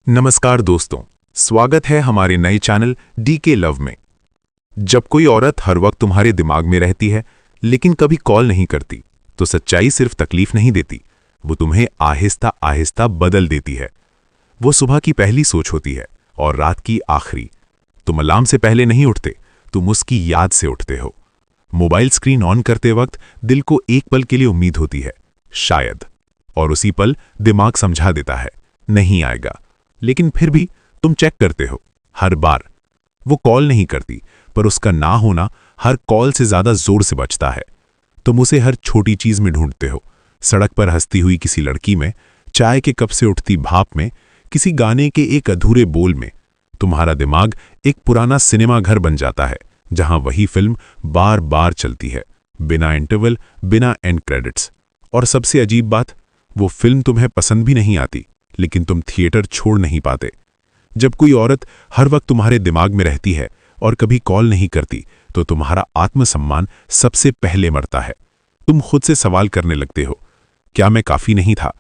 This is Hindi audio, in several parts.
नमस्कार दोस्तों, स्वागत है हमारे नए चैनल डीके लव में। जब कोई औरत हर वक्त तुम्हारे दिमाग में रहती है लेकिन कभी कॉल नहीं करती, तो सच्चाई सिर्फ तकलीफ नहीं देती, वो तुम्हें आहिस्ता आहिस्ता बदल देती है। वो सुबह की पहली सोच होती है और रात की आखिरी। तुम अलार्म से पहले नहीं उठते, तुम उसकी याद से उठते हो। मोबाइल स्क्रीन ऑन करते वक्त दिल को एक पल के लिए उम्मीद होती है, शायद, और उसी पल दिमाग समझा देता है, नहीं आएगा। लेकिन फिर भी तुम चेक करते हो हर बार। वो कॉल नहीं करती, पर उसका ना होना हर कॉल से ज्यादा जोर से बचता है। तुम उसे हर छोटी चीज में ढूंढते हो, सड़क पर हंसती हुई किसी लड़की में, चाय के कप से उठती भाप में, किसी गाने के एक अधूरे बोल में। तुम्हारा दिमाग एक पुराना सिनेमा घर बन जाता है जहां वही फिल्म बार बार चलती है, बिना इंटरवल, बिना एंड क्रेडिट्स। और सबसे अजीब बात, वो फिल्म तुम्हें पसंद भी नहीं आती, लेकिन तुम थिएटर छोड़ नहीं पाते। जब कोई औरत हर वक्त तुम्हारे दिमाग में रहती है और कभी कॉल नहीं करती, तो तुम्हारा आत्मसम्मान सबसे पहले मरता है। तुम खुद से सवाल करने लगते हो, क्या मैं काफी नहीं था?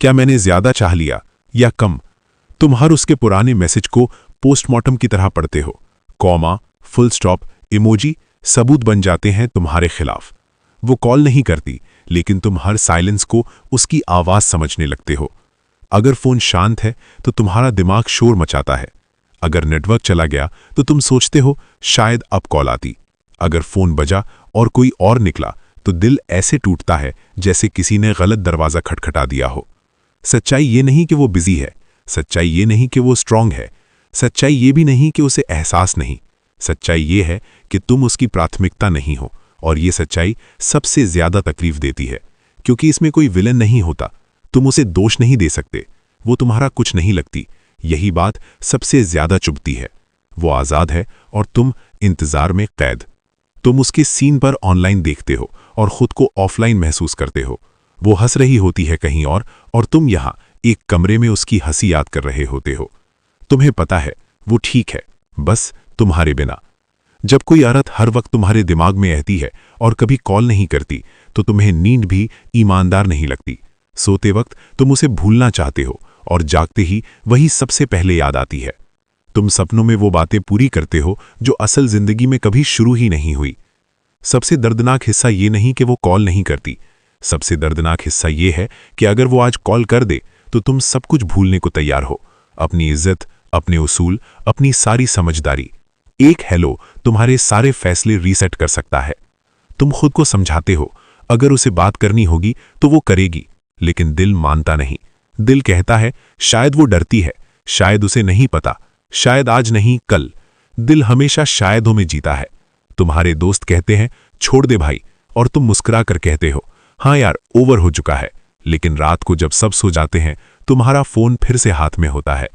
क्या मैंने ज्यादा चाह लिया या कम? तुम हर उसके पुराने मैसेज को पोस्टमार्टम की तरह पढ़ते हो। कॉमा, फुल स्टॉप, इमोजी सबूत बन जाते हैं तुम्हारे खिलाफ। वो कॉल नहीं करती, लेकिन तुम हर साइलेंस को उसकी आवाज समझने लगते हो। अगर फोन शांत है तो तुम्हारा दिमाग शोर मचाता है। अगर नेटवर्क चला गया तो तुम सोचते हो शायद अब कॉल आती। अगर फोन बजा और कोई और निकला तो दिल ऐसे टूटता है जैसे किसी ने गलत दरवाजा खटखटा दिया हो। सच्चाई ये नहीं कि वो बिजी है, सच्चाई ये नहीं कि वो स्ट्रांग है, सच्चाई ये भी नहीं कि उसे एहसास नहीं। सच्चाई ये है कि तुम उसकी प्राथमिकता नहीं हो। और ये सच्चाई सबसे ज्यादा तकलीफ देती है, क्योंकि इसमें कोई विलन नहीं होता। तुम उसे दोष नहीं दे सकते, वो तुम्हारा कुछ नहीं लगती। यही बात सबसे ज्यादा चुभती है। वो आजाद है और तुम इंतजार में कैद। तुम उसके सीन पर ऑनलाइन देखते हो और खुद को ऑफलाइन महसूस करते हो। वो हंस रही होती है कहीं और तुम यहां एक कमरे में उसकी हंसी याद कर रहे होते हो। तुम्हें पता है वो ठीक है, बस तुम्हारे बिना। जब कोई औरत हर वक्त तुम्हारे दिमाग में रहती है और कभी कॉल नहीं करती, तो तुम्हें नींद भी ईमानदार नहीं लगती। सोते वक्त तुम उसे भूलना चाहते हो और जागते ही वही सबसे पहले याद आती है। तुम सपनों में वो बातें पूरी करते हो जो असल जिंदगी में कभी शुरू ही नहीं हुई। सबसे दर्दनाक हिस्सा ये नहीं कि वो कॉल नहीं करती, सबसे दर्दनाक हिस्सा ये है कि अगर वो आज कॉल कर दे तो तुम सब कुछ भूलने को तैयार हो। अपनी इज्जत, अपने उसूल, अपनी सारी समझदारी। एक हेलो तुम्हारे सारे फैसले रीसेट कर सकता है। तुम खुद को समझाते हो अगर उसे बात करनी होगी तो वो करेगी, लेकिन दिल मानता नहीं। दिल कहता है शायद वो डरती है, शायद उसे नहीं पता, शायद आज नहीं कल। दिल हमेशा शायदों में जीता है। तुम्हारे दोस्त कहते हैं छोड़ दे भाई, और तुम मुस्कुरा कर कहते हो हाँ यार, ओवर हो चुका है। लेकिन रात को जब सब सो जाते हैं, तुम्हारा फोन फिर से हाथ में होता है।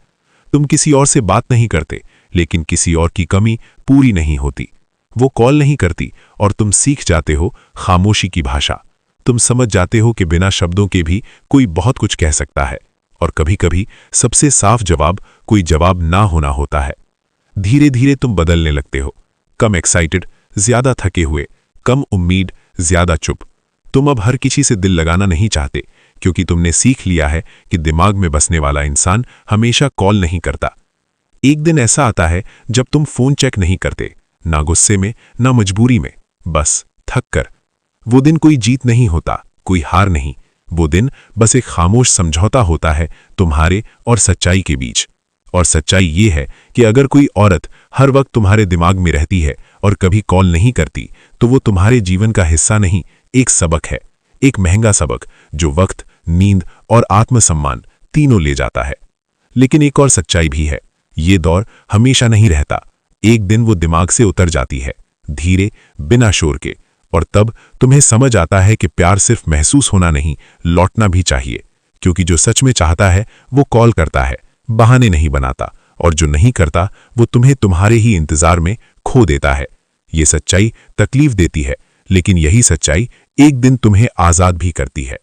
तुम किसी और से बात नहीं करते, लेकिन किसी और की कमी पूरी नहीं होती। वो कॉल नहीं करती और तुम सीख जाते हो खामोशी की भाषा। तुम समझ जाते हो कि बिना शब्दों के भी कोई बहुत कुछ कह सकता है, और कभी-कभी सबसे साफ जवाब कोई जवाब ना होना होता है। धीरे धीरे तुम बदलने लगते हो, कम एक्साइटेड, ज्यादा थके हुए, कम उम्मीद, ज्यादा चुप। तुम अब हर किसी से दिल लगाना नहीं चाहते, क्योंकि तुमने सीख लिया है कि दिमाग में बसने वाला इंसान हमेशा कॉल नहीं करता। एक दिन ऐसा आता है जब तुम फोन चेक नहीं करते, ना गुस्से में, ना मजबूरी में, बस थक कर। वो दिन कोई जीत नहीं होता, कोई हार नहीं। वो दिन बस एक खामोश समझौता होता है तुम्हारे और सच्चाई के बीच। और सच्चाई ये है कि अगर कोई औरत हर वक्त तुम्हारे दिमाग में रहती है और कभी कॉल नहीं करती, तो वो तुम्हारे जीवन का हिस्सा नहीं, एक सबक है। एक महंगा सबक जो वक्त, नींद और आत्मसम्मान तीनों ले जाता है। लेकिन एक और सच्चाई भी है, ये दौर हमेशा नहीं रहता। एक दिन वो दिमाग से उतर जाती है, धीरे, बिना शोर के। और तब तुम्हें समझ आता है कि प्यार सिर्फ महसूस होना नहीं, लौटना भी चाहिए। क्योंकि जो सच में चाहता है वो कॉल करता है, बहाने नहीं बनाता। और जो नहीं करता वो तुम्हें तुम्हारे ही इंतजार में खो देता है। ये सच्चाई तकलीफ देती है, लेकिन यही सच्चाई एक दिन तुम्हें आजाद भी करती है।